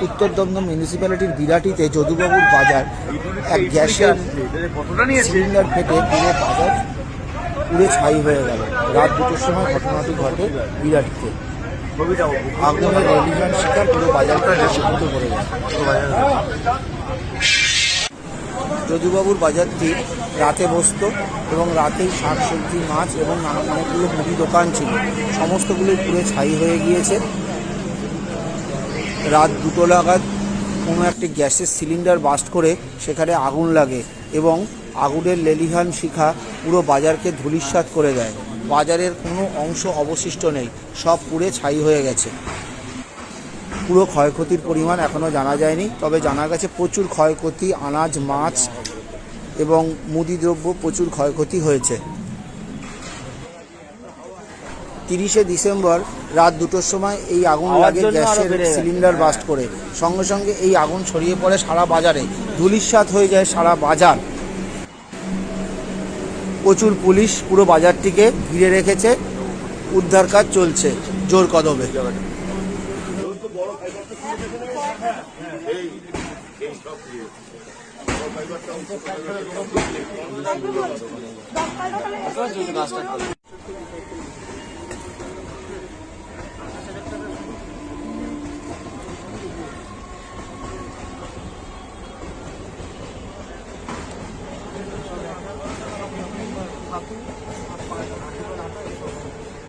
উত্তর দমদম মিউনিসিপ্যালিটির বিরাটিতে যদুবাবুর বাজার এক গ্যাসের সিলিন্ডার ফেটে পুরো বাজার পুড়ে ছাই হয়ে গেল। রাত 2টোর সময় ঘটনাটি ঘটে বিরাটিতে। আগুনের রেলিভান শিকার পুরো বাজারটা দূষিত করে গেল। যদুবাবুর বাজারটি রাতে বসত এবং রাতেই শাকসবজি, মাছ এবং অনেকগুলো মুদি দোকান ছিল, সমস্তগুলোই পুড়ে ছাই হয়ে গিয়েছে। রাত 2টো নাগাদ কোনো একটি গ্যাসের সিলিন্ডার বাস্ট করে সেখানে আগুন লাগে এবং আগুনের লেলিহান শিখা পুরো বাজারকে ধূলিসাৎ করে দেয়। বাজারের কোনো অংশ অবশিষ্ট নেই, সব পুড়ে ছাই হয়ে গেছে। পুরো ক্ষয়ক্ষতির পরিমাণ এখনও জানা যায়নি, তবে জানা গেছে প্রচুর ক্ষয়ক্ষতি, আনাজ, মাছ এবং মুদি দ্রব্য প্রচুর ক্ষয়ক্ষতি হয়েছে। 30শে ডিসেম্বর রাত 2টোর সময় এই আগুন লাগে গ্যাসের সিলিন্ডার বাস্ট করে। সঙ্গে সঙ্গে এই আগুন ছড়িয়ে পড়ে সারা বাজারে, ধূলিসাৎ হয়ে যায় সারা বাজার। প্রচুর পুলিশ পুরো বাজারটিকে ঘিরে রেখেছে, উদ্ধার কাজ চলছে জোর কদমে।